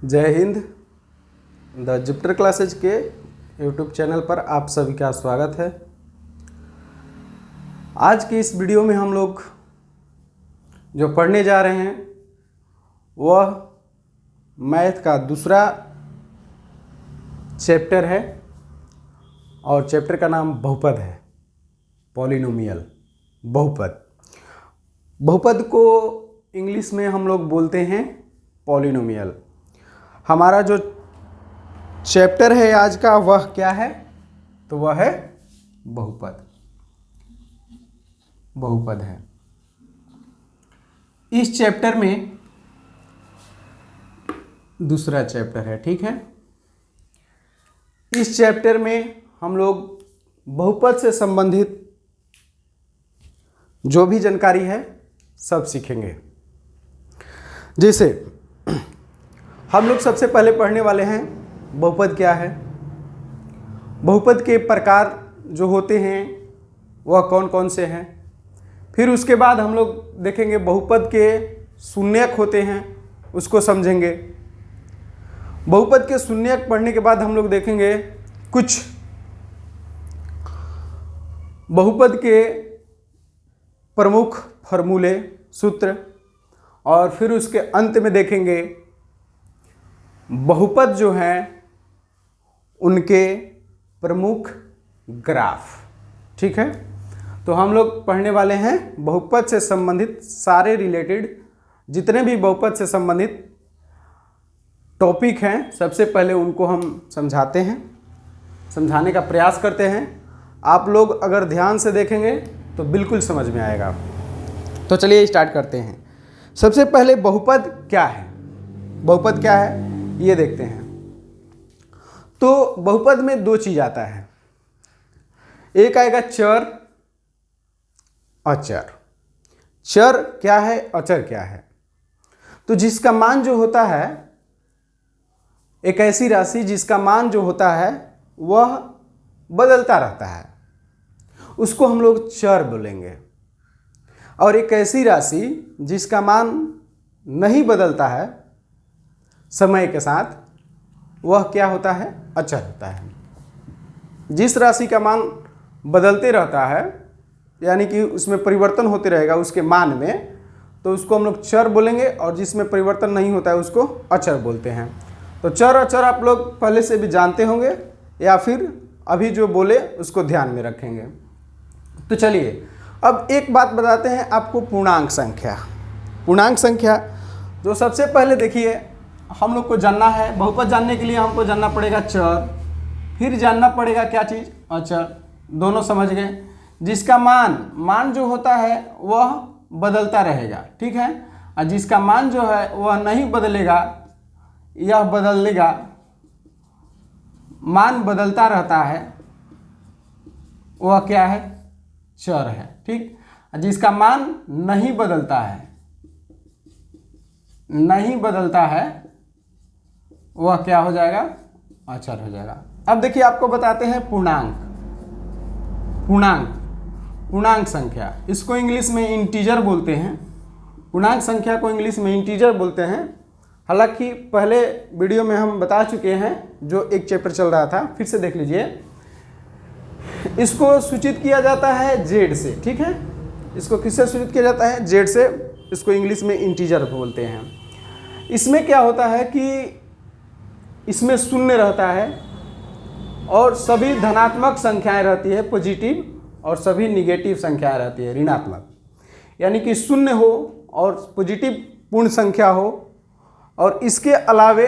जय Hind. The Jupiter classes के YouTube channel पर आप सभी का स्वागत है। आज की इस वीडियो में हम लोग जो पढ़ने जा रहे हैं वह मैथ का दूसरा चैप्टर है और चैप्टर का नाम बहुपद है। पॉलिनोमियल बहुपद। बहुपद को इंग्लिश में हम लोग बोलते हैं पॉलिनोमियल। हमारा जो चैप्टर है आज का वह क्या है, तो वह है बहुपद। बहुपद है। इस चैप्टर में दूसरा चैप्टर है, ठीक है। इस चैप्टर में हम लोग बहुपद से संबंधित जो भी जानकारी है सब सीखेंगे। जैसे हम लोग सबसे पहले पढ़ने वाले हैं बहुपद क्या है, बहुपद के प्रकार जो होते हैं वह कौन कौन से हैं। फिर उसके बाद हम लोग देखेंगे बहुपद के शून्यक होते हैं, उसको समझेंगे। बहुपद के शून्यक पढ़ने के बाद हम लोग देखेंगे कुछ बहुपद के प्रमुख फॉर्मूले, सूत्र, और फिर उसके अंत में देखेंगे बहुपद जो हैं उनके प्रमुख ग्राफ, ठीक है। तो हम लोग पढ़ने वाले हैं बहुपद से संबंधित सारे रिलेटेड जितने भी बहुपद से संबंधित टॉपिक हैं, सबसे पहले उनको हम समझाते हैं, समझाने का प्रयास करते हैं। आप लोग अगर ध्यान से देखेंगे तो बिल्कुल समझ में आएगा। तो चलिए स्टार्ट करते हैं। सबसे पहले बहुपद क्या है, बहुपद क्या है ये देखते हैं। तो बहुपद में दो चीज आता है, एक आएगा चर, अचर। चर क्या है, अचर क्या है? तो जिसका मान जो होता है, एक ऐसी राशि जिसका मान जो होता है वह बदलता रहता है, उसको हम लोग चर बोलेंगे। और एक ऐसी राशि जिसका मान नहीं बदलता है समय के साथ, वह क्या होता है, अचर होता है। जिस राशि का मान बदलते रहता है यानी कि उसमें परिवर्तन होते रहेगा उसके मान में, तो उसको हम लोग चर बोलेंगे, और जिसमें परिवर्तन नहीं होता है उसको अचर बोलते हैं। तो चर अचर आप लोग पहले से भी जानते होंगे या फिर अभी जो बोले उसको ध्यान में रखेंगे। तो चलिए अब एक बात बताते हैं आपको, पूर्णांक संख्या। पूर्णांक संख्या जो सबसे पहले देखिए हम लोग को जानना है, बहुपद जानने के लिए हमको जानना पड़ेगा चर, फिर जानना पड़ेगा क्या चीज़, अचर। दोनों समझ गए। जिसका मान जो होता है वह बदलता रहेगा, ठीक है, और जिसका मान जो है वह नहीं बदलेगा, यह बदल लेगा, मान बदलता रहता है, वह क्या है, चर है, ठीक। जिसका मान नहीं बदलता है, नहीं बदलता है, वह क्या हो जाएगा, अचर हो जाएगा। अब देखिए आपको बताते हैं पूर्णांक। पूर्णांक, पूर्णांक संख्या, इसको इंग्लिश में इंटीजर बोलते हैं। पूर्णांक संख्या को इंग्लिश में इंटीजर बोलते हैं। हालांकि पहले वीडियो में हम बता चुके हैं, जो एक चैप्टर चल रहा था, फिर से देख लीजिए। इसको सूचित किया जाता है जेड से, ठीक है। इसको किससे सूचित किया जाता है, जेड से। इसको इंग्लिश में इंटीजर बोलते हैं। इसमें क्या होता है कि इसमें शून्य रहता है और सभी धनात्मक संख्याएं रहती है, पॉजिटिव, और सभी निगेटिव संख्याएं रहती है, ऋणात्मक। यानी कि शून्य हो और पॉजिटिव पूर्ण संख्या हो, और इसके अलावे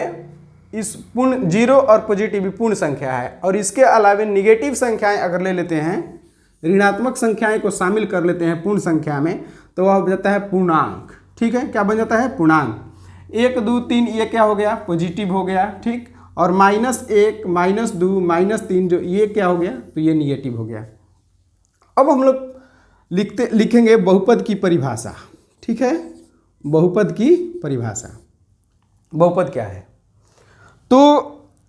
इस पूर्ण जीरो और पॉजिटिव पूर्ण संख्या है, और इसके अलावे निगेटिव संख्याएं अगर ले लेते हैं, ऋणात्मक संख्याएं को शामिल कर लेते हैं पूर्ण संख्या में, तो वह बन जाता है पूर्णांक, ठीक है। क्या बन जाता है, पूर्णांक। 1 2 3 ये क्या हो गया, पॉजिटिव हो गया, ठीक। और -1 -2 -3 जो ये क्या हो गया, तो ये निगेटिव हो गया। अब हम लोग लिखेंगे बहुपद की परिभाषा, ठीक है। बहुपद की परिभाषा, बहुपद क्या है? तो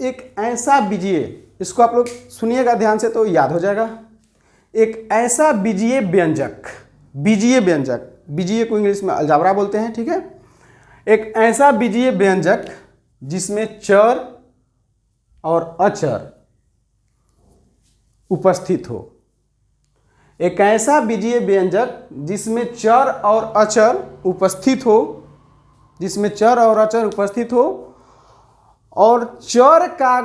एक ऐसा बीजीय, इसको आप लोग सुनिएगा ध्यान से तो याद हो जाएगा। एक ऐसा बीजीय व्यंजक, बीजीय व्यंजक, बीजीय को इंग्लिश में अलजाब्रा बोलते हैं, ठीक है। एक ऐसा बीजीय व्यंजक जिसमें चर और अचर उपस्थित हो। एक ऐसा बीजीय व्यंजक जिसमें चर और अचर उपस्थित हो, जिसमें चर और अचर उपस्थित हो और चर का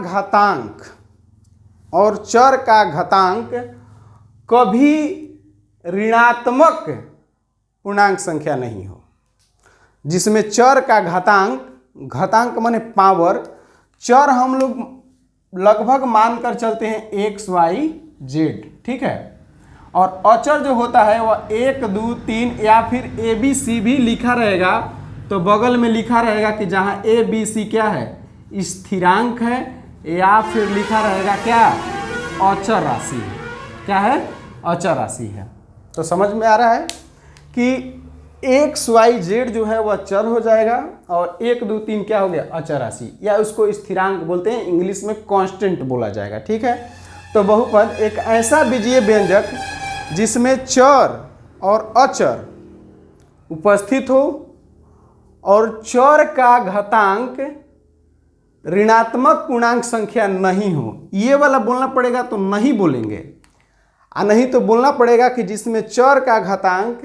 घातांक कभी ऋणात्मक पूर्णांक संख्या नहीं हो। जिसमें चर का घातांक माने पावर, चर हम लोग लगभग मानकर चलते हैं एक्स वाई जेड, ठीक है। और अचर जो होता है वह 1 2 3 या फिर ए बी सी भी लिखा रहेगा, तो बगल में लिखा रहेगा कि जहाँ ए बी सी क्या है, स्थिरांक है, या फिर लिखा रहेगा क्या, अचर राशि है। क्या है, अचर राशि है। तो समझ में आ रहा है कि एक्स वाई जेड जो है वह चर हो जाएगा और 1 2 3 क्या हो गया, अचर राशि, या उसको स्थिरांक बोलते हैं, इंग्लिश में कांस्टेंट बोला जाएगा, ठीक है। तो बहुपद एक ऐसा बीजीय व्यंजक जिसमें चर और अचर उपस्थित हो और चर का घातांक ऋणात्मक पूर्णांक संख्या नहीं हो। ये वाला बोलना पड़ेगा तो नहीं बोलेंगे, नहीं तो बोलना पड़ेगा कि जिसमें चर का घातांक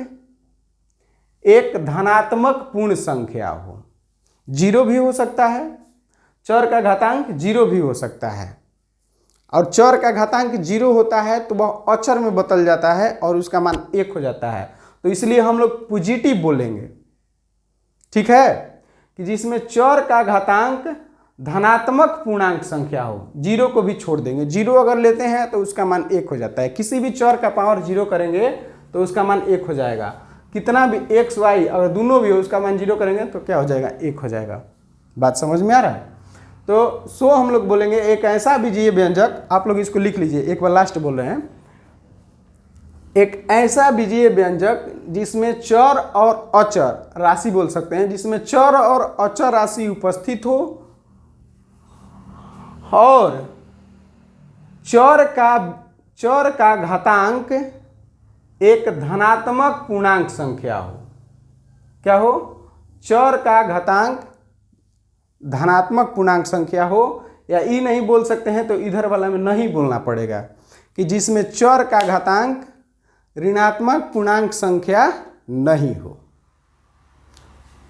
एक धनात्मक पूर्ण संख्या हो। 0 भी हो सकता है, चर का घातांक 0 भी हो सकता है, और चर का घातांक 0 होता है तो वह अचर में बदल जाता है और उसका मान 1 हो जाता है। तो इसलिए हम लोग पॉजिटिव बोलेंगे, ठीक है, कि जिसमें चर का घातांक धनात्मक पूर्णांक संख्या हो। 0 को भी छोड़ देंगे, 0 अगर लेते हैं तो उसका मान 1 हो जाता है। किसी भी चर का पावर 0 करेंगे तो उसका मान 1 हो जाएगा। कितना भी एक्स वाई अगर दोनों भी हो उसका मान 0 करेंगे तो क्या हो जाएगा, 1 हो जाएगा। बात समझ में आ रहा है। तो हम लोग बोलेंगे एक ऐसा बीजीय व्यंजक, आप लोग इसको लिख लीजिए, एक बार लास्ट बोल रहे हैं, एक ऐसा बीजीय व्यंजक जिसमें चर और अचर राशि बोल सकते हैं, जिसमें चर और अचर राशि उपस्थित हो और चर का घातांक एक धनात्मक पूर्णांक संख्या हो। क्या हो, चर का घातांक धनात्मक पूर्णांक संख्या हो, या ई नहीं बोल सकते हैं तो इधर वाला में नहीं बोलना पड़ेगा, कि जिसमें चर का घातांक ऋणात्मक पूर्णांक संख्या नहीं हो।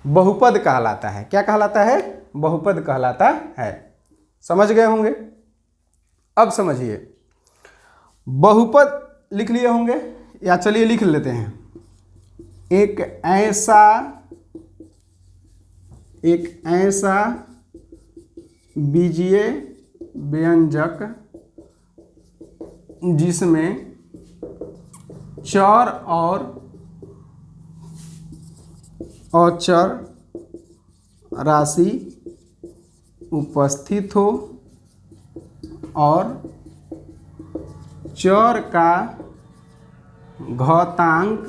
बहुपद कहलाता है। क्या कहलाता है, बहुपद कहलाता है। समझ गए होंगे। अब समझिए, बहुपद लिख लिए होंगे, या चलिए लिख लेते हैं, एक ऐसा बीजीय व्यंजक जिसमें चर और अचर राशि उपस्थित हो और चर का घातांक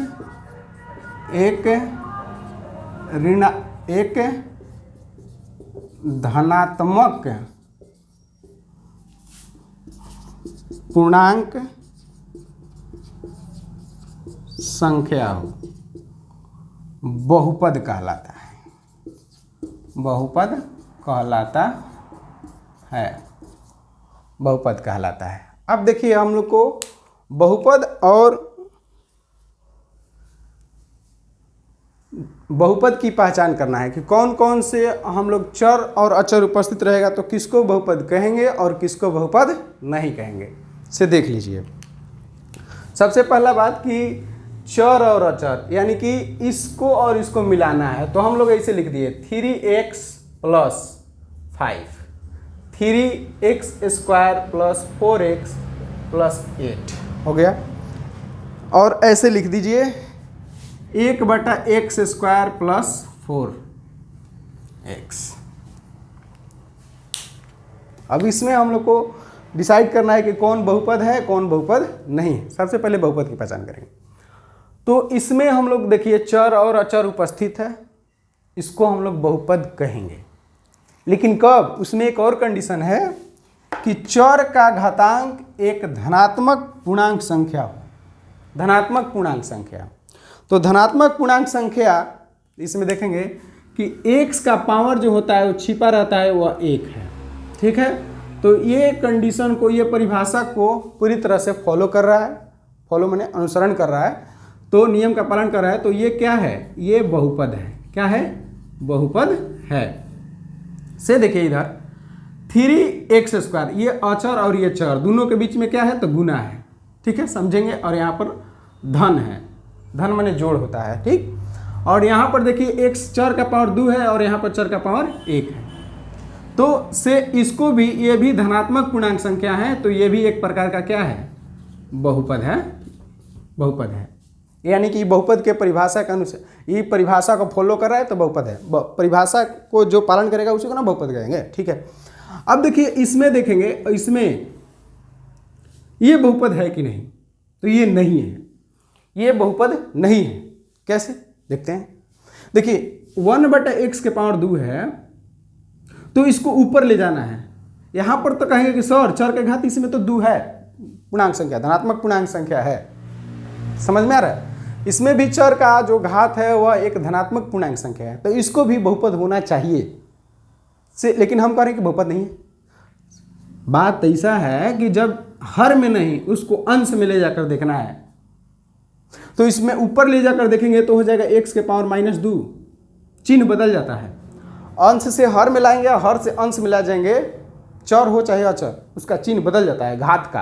एक धनात्मक पूर्णांक संख्या हो, बहुपद कहलाता है। बहुपद कहलाता है, बहुपद कहलाता है। अब देखिए, हम लोग को बहुपद और बहुपद की पहचान करना है कि कौन कौन से हम लोग चर और अचर उपस्थित रहेगा तो किसको बहुपद कहेंगे और किसको बहुपद नहीं कहेंगे, से देख लीजिए। सबसे पहला बात कि चर और अचर, यानी कि इसको और इसको मिलाना है, तो हम लोग ऐसे लिख दिए 3x + 5, 3x² + 4x + 8 हो गया। और ऐसे लिख दीजिए 1/x² + 4x। अब इसमें हम लोग को डिसाइड करना है कि कौन बहुपद है कौन बहुपद नहीं है। सबसे पहले बहुपद की पहचान करेंगे। तो इसमें हम लोग देखिए चर और अचर उपस्थित है, इसको हम लोग बहुपद कहेंगे। लेकिन कब, उसमें एक और कंडीशन है कि चर का घातांक एक धनात्मक पूर्णांक संख्या हो। धनात्मक पूर्णांक संख्या, तो धनात्मक पूर्णांक संख्या इसमें देखेंगे कि x का पावर जो होता है वो छिपा रहता है, वह 1 है। ठीक है, तो ये कंडीशन को, ये परिभाषा को पूरी तरह से फॉलो कर रहा है, फॉलो माने अनुसरण कर रहा है, तो नियम का पालन कर रहा है। तो ये क्या है, ये बहुपद है। क्या है, बहुपद है। से देखिए इधर 3x², ये अचर और ये चर दोनों के बीच में क्या है, तो गुना है। ठीक है, समझेंगे। और यहाँ पर धन है, धन माने जोड़ होता है। ठीक, और यहाँ पर देखिए x चर का पावर 2 है और यहाँ पर चर का पावर 1 है। तो से इसको भी, ये भी धनात्मक पूर्णांक संख्या है, तो ये भी एक प्रकार का क्या है, बहुपद है। बहुपद है, यानी कि बहुपद के परिभाषा के अनुसार, ये परिभाषा को फॉलो कर रहा है तो बहुपद है। परिभाषा को जो पालन करेगा उसी को ना बहुपद कहेंगे। ठीक है, अब देखिए इसमें देखेंगे, इसमें ये बहुपद है कि नहीं, तो ये नहीं है, ये बहुपद नहीं है। कैसे देखते हैं, देखिए 1/x के पावर 2 है, तो इसको ऊपर ले जाना है। यहां पर तो कहेंगे कि सर चर के घात इसमें तो 2 है, पूर्णांक संख्या, धनात्मक पूर्णांक संख्या है। समझ में आ रहा है, इसमें भी चर का जो घात है वह एक धनात्मक पूर्णांक संख्या है, तो इसको भी बहुपद होना चाहिए से, लेकिन हम कह रहे हैं कि बहुपद नहीं है। बात ऐसा है कि जब हर में नहीं, उसको अंश में ले जाकर देखना है, तो इसमें ऊपर ले जाकर देखेंगे तो हो जाएगा x के पावर -2, चिन्ह बदल जाता है। अंश से हर में लाएंगे, हर से अंश में ला जाएंगे, चर हो चाहे अचर, उसका चिन्ह बदल जाता है। घात का,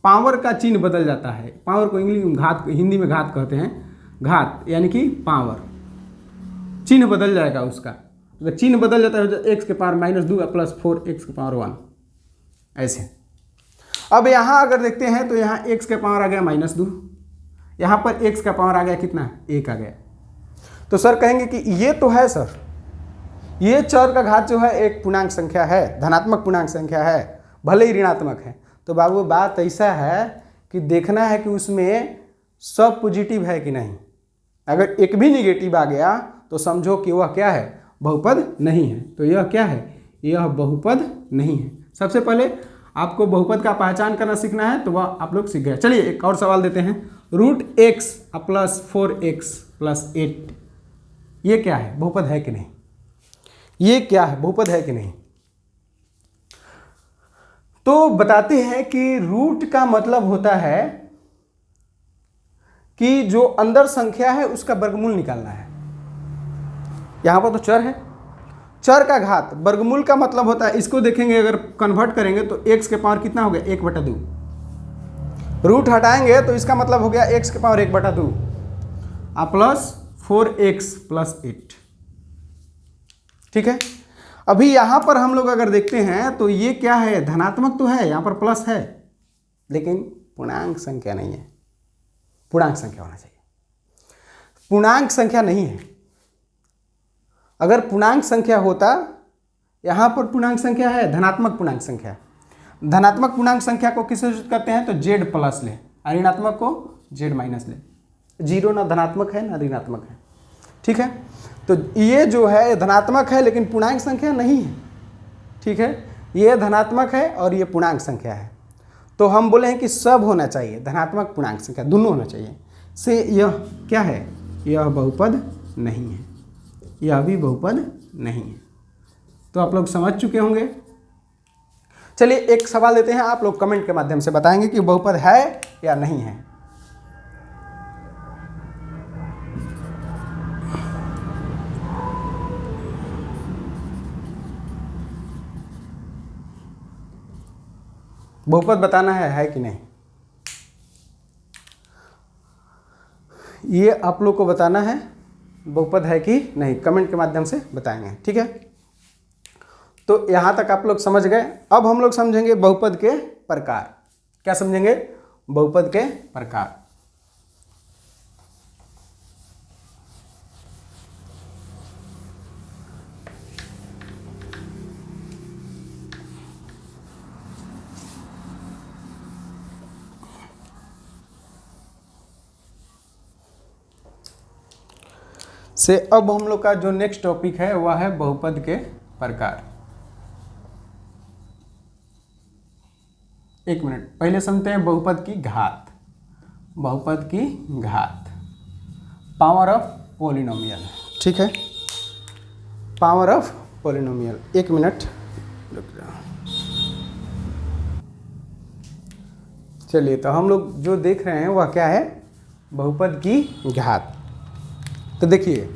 पावर का चिन्ह बदल जाता है। पावर को इंग्लिश में घात, हिंदी में घात कहते हैं। घात यानी कि पावर, चिन्ह बदल जाएगा उसका। अगर चिन्ह बदल जाता है x के पावर -2 + 4x के पावर 1, ऐसे। अब यहाँ अगर देखते हैं तो यहाँ x के पावर आ गया -2, यहाँ पर x का पावर आ गया कितना, 1 आ गया। तो सर कहेंगे कि ये तो है सर, ये चर का घात जो है एक पूर्णांक संख्या है, धनात्मक पूर्णांक संख्या है, भले ही ऋणात्मक है। तो बाबू बात ऐसा है कि देखना है कि उसमें सब पॉजिटिव है कि नहीं। अगर एक भी निगेटिव आ गया तो समझो कि वह क्या है, बहुपद नहीं है। तो यह क्या है, यह बहुपद नहीं है। सबसे पहले आपको बहुपद का पहचान करना सीखना है, तो वह आप लोग सीख गए। चलिए एक और सवाल देते हैं। √x + 4x + 8, ये क्या है, बहुपद है कि नहीं? ये क्या है, बहुपद है कि नहीं? तो बताते हैं कि रूट का मतलब होता है कि जो अंदर संख्या है उसका वर्गमूल निकालना है। यहां पर तो चर है, चर का घात, वर्गमूल का मतलब होता है, इसको देखेंगे अगर कन्वर्ट करेंगे तो x के पावर कितना हो गया, 1/2। रूट हटाएंगे तो इसका मतलब हो गया x के पावर 1/2 प्लस 4x + 8। ठीक है, अभी यहां पर हम लोग अगर देखते हैं तो ये क्या है, धनात्मक तो है, यहां पर प्लस है, लेकिन पूर्णांक संख्या नहीं है। पूर्णांक संख्या होना चाहिए, पूर्णांक संख्या नहीं है। अगर पूर्णांक संख्या होता, यहां पर पूर्णांक संख्या है, धनात्मक पूर्णांक संख्या। धनात्मक पूर्णांक संख्या को किससे सूचित करते हैं, तो z+ ले, और ऋणात्मक को z- ले। जीरो ना धनात्मक है ना ऋणात्मक है। ठीक है, तो ये जो है धनात्मक है लेकिन पूर्णांक संख्या नहीं है। ठीक है, ये धनात्मक है और ये पूर्णांक संख्या है। तो हम बोले हैं कि सब होना चाहिए, धनात्मक पूर्णांक संख्या दोनों होना चाहिए। से यह क्या है, यह बहुपद नहीं है, यह भी बहुपद नहीं है। तो आप लोग समझ चुके होंगे। चलिए एक सवाल देते हैं, आप लोग कमेंट के माध्यम से बताएंगे कि बहुपद है या नहीं है। बहुपद बताना है कि नहीं, ये आप लोग को बताना है, बहुपद है कि नहीं, कमेंट के माध्यम से बताएंगे। ठीक है, तो यहाँ तक आप लोग समझ गए। अब हम लोग समझेंगे बहुपद के प्रकार। क्या समझेंगे, बहुपद के प्रकार। से अब हम लोग का जो नेक्स्ट टॉपिक है वह है बहुपद के प्रकार। एक मिनट पहले समझते हैं बहुपद की घात। बहुपद की घात, पावर ऑफ पॉलिनोमियल। ठीक है, पावर ऑफ पॉलिनोमियल। 1 मिनट रुक जाओ। चलिए, तो हम लोग जो देख रहे हैं वह क्या है, बहुपद की घात। तो देखिए,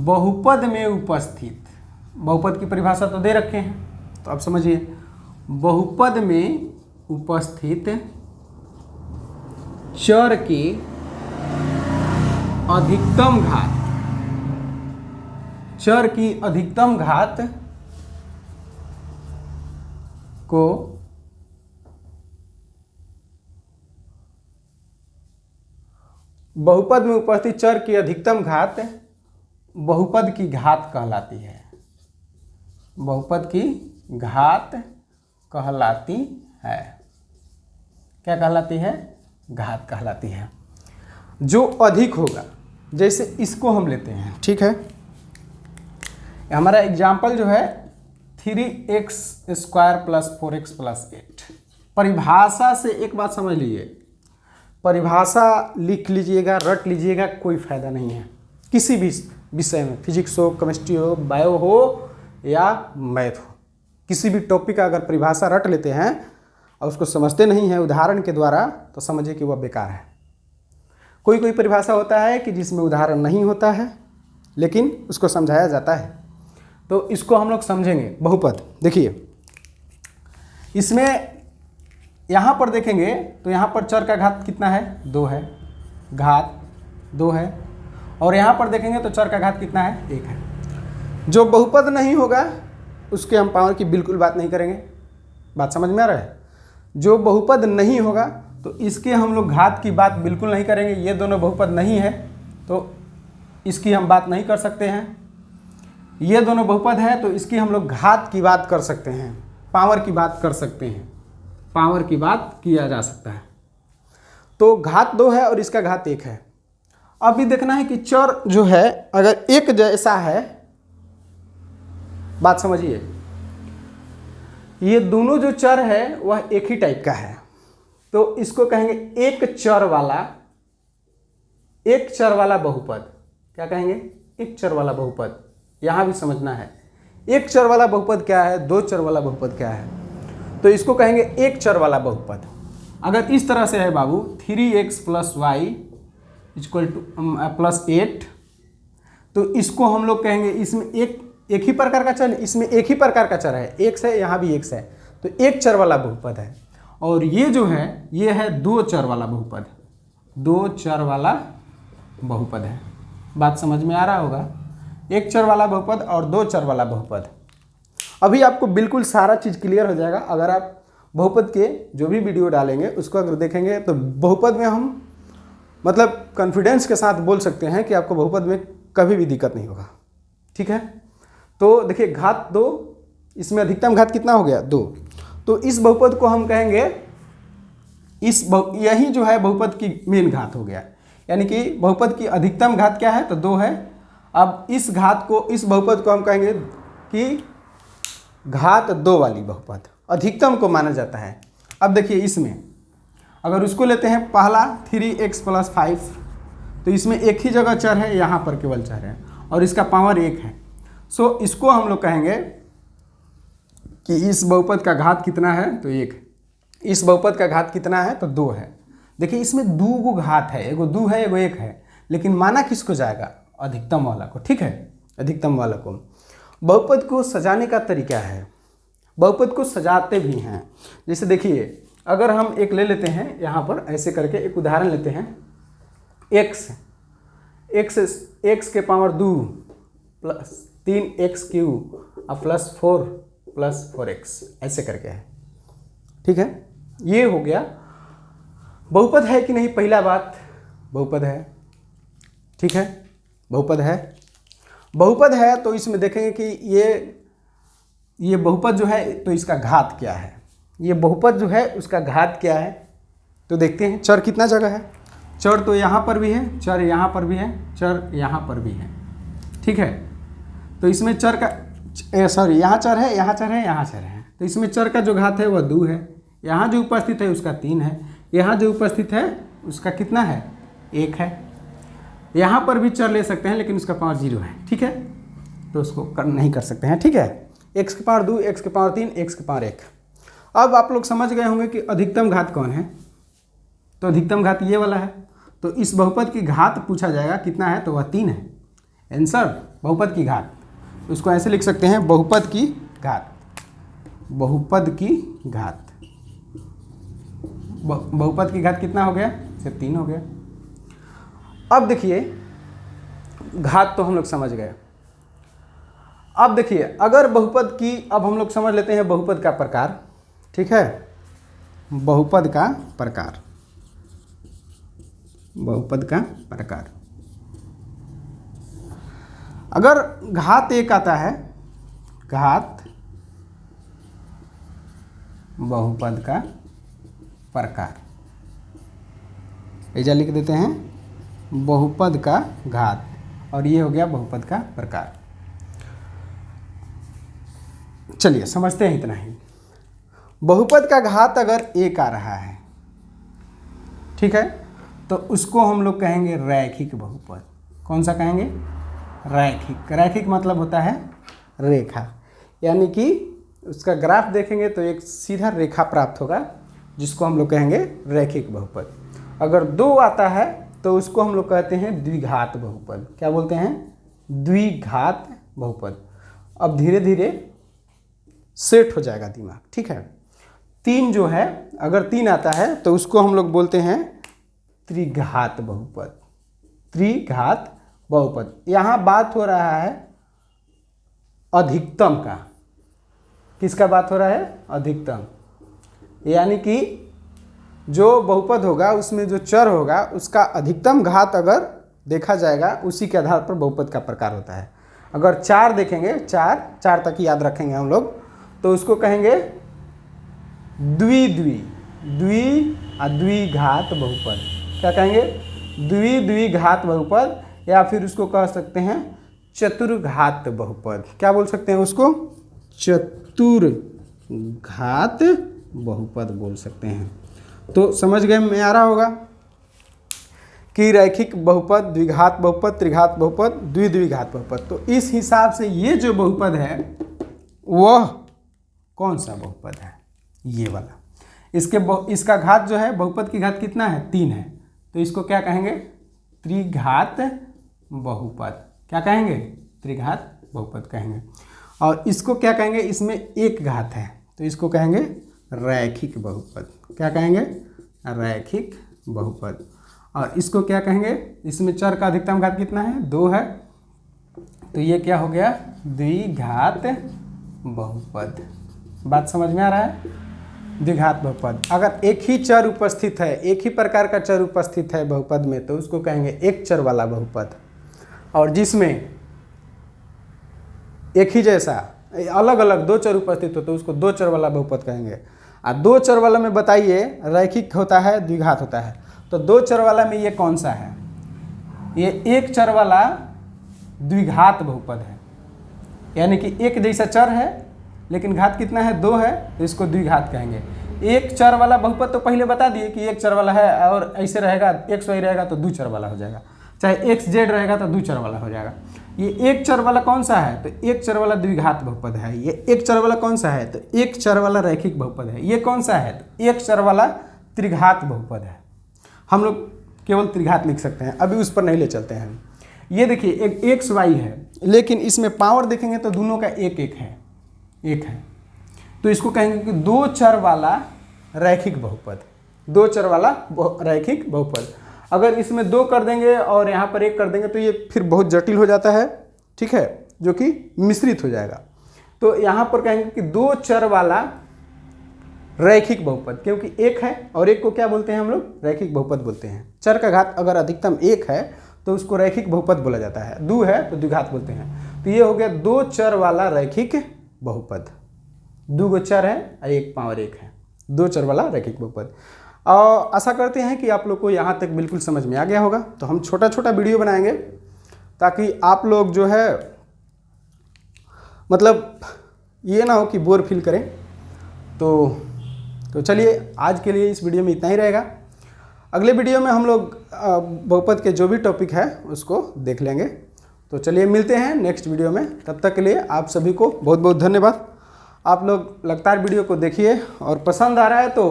बहुपद में उपस्थित, बहुपद की परिभाषा तो दे रखे हैं, तो आप समझिए, बहुपद में उपस्थित चर की अधिकतम घात, चर की अधिकतम घात को बहुपद में उपस्थित चर की अधिकतम घात बहुपद की घात कहलाती है। बहुपद की घात कहलाती है। क्या कहलाती है? घात कहलाती है। जो अधिक होगा, जैसे इसको हम लेते हैं, ठीक है, हमारा एग्जाम्पल जो है 3x² + 4x + 8। परिभाषा से एक बात समझ लीजिए, परिभाषा लिख लीजिएगा, रट लीजिएगा, कोई फायदा नहीं है। किसी भी विषय में, फिजिक्स हो, केमिस्ट्री हो, बायो हो या मैथ हो, किसी भी टॉपिक का अगर परिभाषा रट लेते हैं और उसको समझते नहीं हैं उदाहरण के द्वारा, तो समझिए कि वह बेकार है। कोई कोई परिभाषा होता है कि जिसमें उदाहरण नहीं होता है, लेकिन उसको समझाया जाता है। तो इसको हम लोग समझेंगे। बहुपद देखिए, इसमें यहाँ पर देखेंगे तो यहाँ पर चर का घात कितना है? 2 है, घात 2 है। और यहाँ पर देखेंगे तो चर का घात कितना है? 1 है। जो बहुपद नहीं होगा उसके हम पावर की बिल्कुल बात नहीं करेंगे। बात समझ में आ रहा है? जो बहुपद नहीं होगा तो इसके हम लोग घात की बात बिल्कुल नहीं करेंगे। ये दोनों बहुपद नहीं है तो इसकी हम बात नहीं कर सकते हैं। ये दोनों बहुपद हैं तो इसकी हम लोग घात की बात कर सकते हैं, पावर की बात कर सकते हैं, पावर की बात किया जा सकता है। तो घात 2 है और इसका घात 1 है। अभी देखना है कि चर जो है अगर एक जैसा है, बात समझिए, ये दोनों जो चर है वह एक ही टाइप का है, तो इसको कहेंगे एक चर वाला बहुपद। क्या कहेंगे? एक चर वाला बहुपद। यहां भी समझना है, एक चर वाला बहुपद क्या है, दो चर वाला बहुपद क्या है, तो इसको कहेंगे एक चर वाला बहुपद। अगर इस तरह से है बाबू, 3x + y = +8, तो इसको हम लोग कहेंगे, इसमें एक ही प्रकार का चर, इसमें एक ही प्रकार का चर है, x है, यहाँ भी x है, तो एक चर वाला बहुपद है। और ये जो है ये है 2 चर वाला बहुपद, 2 चर वाला बहुपद है। बात समझ में आ रहा होगा? एक चर वाला बहुपद और 2 चर वाला बहुपद। अभी आपको बिल्कुल सारा चीज़ क्लियर हो जाएगा अगर आप बहुपद के जो भी वीडियो डालेंगे उसको अगर देखेंगे, तो बहुपद में हम मतलब कॉन्फिडेंस के साथ बोल सकते हैं कि आपको बहुपद में कभी भी दिक्कत नहीं होगा। ठीक है, तो देखिए घात 2, इसमें अधिकतम घात कितना हो गया? 2। तो इस बहुपद को हम कहेंगे, यही जो है बहुपद की मेन घात हो गया, यानी कि बहुपद की अधिकतम घात क्या है? तो 2 है। अब इस घात को, इस बहुपद को हम कहेंगे कि घात 2 वाली बहुपद, अधिकतम को माना जाता है। अब देखिए इसमें अगर उसको लेते हैं पहला 3x + 5, तो इसमें एक ही जगह चर है, यहाँ पर केवल चर है और इसका पावर 1 है। सो इसको हम लोग कहेंगे कि इस बहुपद का घात कितना है? तो 1। इस बहुपद का घात कितना है? तो 2 है। देखिए इसमें 2 गो घात है, एगो 2 है, एगो 1 है, लेकिन माना किसको जाएगा? अधिकतम वाला को। ठीक है, अधिकतम वाला को। बहुपद को सजाने का तरीका है, बहुपद को सजाते भी हैं। जैसे देखिए, अगर हम एक ले लेते हैं यहाँ पर ऐसे करके, एक उदाहरण लेते हैं, x के पावर 2 + 3x³ और +4 + 4x ऐसे करके है। ठीक है, ये हो गया। बहुपद है कि नहीं? पहला बात, बहुपद है। ठीक है, बहुपद है। बहुपद है तो इसमें देखेंगे कि ये बहुपद जो है तो इसका घात क्या है, ये बहुपद जो है उसका घात क्या है, तो देखते हैं। चर कितना जगह है? चर तो यहाँ पर भी है, चर यहाँ पर भी है, चर यहाँ पर भी है। ठीक है, तो इसमें चर का यहाँ चर है, यहाँ चर है, यहाँ चर है, तो इसमें चर का जो घात है वह 2 है। यहाँ जो उपस्थित है उसका 3 है, यहाँ जो उपस्थित है उसका कितना है, 1 है। यहाँ पर भी चर ले सकते हैं लेकिन उसका पावर 0 है, ठीक है, तो उसको नहीं कर सकते हैं, ठीक है। x की पावर 2, x की पावर 3, x की पावर 1। अब आप लोग समझ गए होंगे कि अधिकतम घात कौन है, तो अधिकतम घात ये वाला है। तो इस बहुपद की घात पूछा जाएगा कितना है, तो वह 3 है। आंसर बहुपद की घात, उसको ऐसे लिख सकते हैं बहुपद की घात, बहुपद की घात। बहुपद की घात कितना हो गया, सिर्फ 3 हो गया। अब देखिए घात तो हम लोग समझ गए। अब देखिए अगर बहुपद की, अब हम लोग समझ लेते हैं बहुपद का प्रकार, ठीक है, बहुपद का प्रकार, बहुपद का प्रकार। अगर घात 1 आता है, घात बहुपद का प्रकार, ऐसा लिख देते हैं बहुपद का घात, और ये हो गया बहुपद का प्रकार। चलिए समझते हैं इतना ही। बहुपद का घात अगर 1 आ रहा है, ठीक है, तो उसको हम लोग कहेंगे रैखिक बहुपद। कौन सा कहेंगे, रैखिक। रैखिक मतलब होता है रेखा, यानी कि उसका ग्राफ देखेंगे तो एक सीधा रेखा प्राप्त होगा, जिसको हम लोग कहेंगे रैखिक बहुपद। अगर 2 आता है तो उसको हम लोग कहते हैं द्विघात बहुपद। क्या बोलते हैं, द्विघात बहुपद। अब धीरे धीरे सेट हो जाएगा दिमाग, ठीक है। 3 जो है, अगर 3 आता है तो उसको हम लोग बोलते हैं त्रिघात बहुपद, त्रिघात बहुपद। यहाँ बात हो रहा है अधिकतम का। किसका बात हो रहा है, अधिकतम, यानी कि जो बहुपद होगा उसमें जो चर होगा उसका अधिकतम घात अगर देखा जाएगा, उसी के आधार पर बहुपद का प्रकार होता है। अगर 4 देखेंगे, 4 तक याद रखेंगे हम लोग, तो उसको कहेंगे द्विघात बहुपद। क्या कहेंगे, द्विघात बहुपद, या फिर उसको कह सकते हैं चतुर्घात बहुपद। क्या बोल सकते हैं उसको, चतुर्घात बहुपद बोल सकते हैं। तो समझ गए में आ रहा होगा कि रैखिक बहुपद, द्विघात बहुपद, त्रिघात बहुपद, द्विघात बहुपद। तो इस हिसाब से ये जो बहुपद है वह कौन सा बहुपद है, ये वाला। इसका घात जो है, बहुपद की घात कितना है, 3 है, तो इसको क्या कहेंगे, त्रिघात बहुपद। क्या कहेंगे, त्रिघात बहुपद कहेंगे। और इसको क्या कहेंगे, इसमें 1 घात है, तो इसको कहेंगे रैखिक बहुपद। क्या कहेंगे, रैखिक बहुपद। और इसको क्या कहेंगे, इसमें चर का अधिकतम घात कितना है, 2 है, तो ये क्या हो गया, द्विघात बहुपद। बात समझ में आ रहा है, द्विघात बहुपद। अगर एक ही चर उपस्थित है, एक ही प्रकार का चर उपस्थित है बहुपद में, तो उसको कहेंगे एक चर वाला बहुपद। और जिसमें एक ही जैसा अलग अलग 2 चर उपस्थित हो तो उसको 2 चर वाला बहुपद कहेंगे। और 2 चर वाला में बताइए रैखिक होता है, द्विघात होता है, तो 2 चर वाला में ये कौन सा है, ये 1 चर वाला द्विघात बहुपद है। यानी कि एक जैसा चर है लेकिन घात कितना है, 2 है, तो इसको द्विघात कहेंगे। एक चर वाला बहुपद तो पहले बता दिए कि एक चर वाला है, और ऐसे रहेगा, एक्स वाई रहेगा तो 2 चर वाला हो जाएगा, चाहे एक्स जेड रहेगा तो 2 चर वाला हो जाएगा। ये एक चर वाला कौन सा है, तो एक चर वाला द्विघात बहुपद है। ये एक चर वाला कौन सा है, तो एक चर वाला रैखिक बहुपद है। ये कौन सा है, तो एक चर वाला त्रिघात बहुपद है। हम लोग केवल त्रिघात लिख सकते हैं, अभी उस पर नहीं ले चलते हैं। ये देखिए एक एक्स वाई है, लेकिन इसमें पावर देखेंगे तो दोनों का एक है, तो इसको कहेंगे कि 2 चर वाला रैखिक बहुपद, 2 चर वाला रैखिक बहुपद। अगर इसमें 2 कर देंगे और यहाँ पर 1 कर देंगे तो ये फिर बहुत जटिल हो जाता है, ठीक है, जो कि मिश्रित हो जाएगा। तो यहाँ पर कहेंगे कि 2 चर वाला रैखिक बहुपद, क्योंकि 1 है और 1 को क्या बोलते हैं हम लोग, रैखिक बहुपद बोलते हैं। चर का घात अगर अधिकतम 1 है तो उसको रैखिक बहुपद बोला जाता है, 2 है तो द्विघात बोलते हैं। तो ये हो गया 2 चर वाला रैखिक बहुपद। 2 चर है और 1 पावर 1 है, 2 चर वाला रैखिक बहुपद। और आशा करते हैं कि आप लोग को यहाँ तक बिल्कुल समझ में आ गया होगा। तो हम छोटा छोटा वीडियो बनाएंगे ताकि आप लोग जो है मतलब ये ना हो कि बोर फील करें। तो तो चलिए आज के लिए इस वीडियो में इतना ही रहेगा। अगले वीडियो में हम लोग बहुपद के जो भी टॉपिक है उसको देख लेंगे। तो चलिए मिलते हैं नेक्स्ट वीडियो में। तब तक के लिए आप सभी को बहुत बहुत धन्यवाद। आप लोग लगातार वीडियो को देखिए और पसंद आ रहा है तो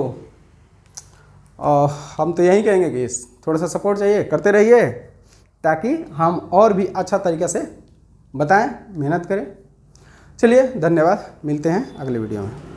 हम तो यही कहेंगे कि थोड़ा सा सपोर्ट चाहिए, करते रहिए ताकि हम और भी अच्छा तरीक़े से बताएं, मेहनत करें। चलिए धन्यवाद, मिलते हैं अगले वीडियो में।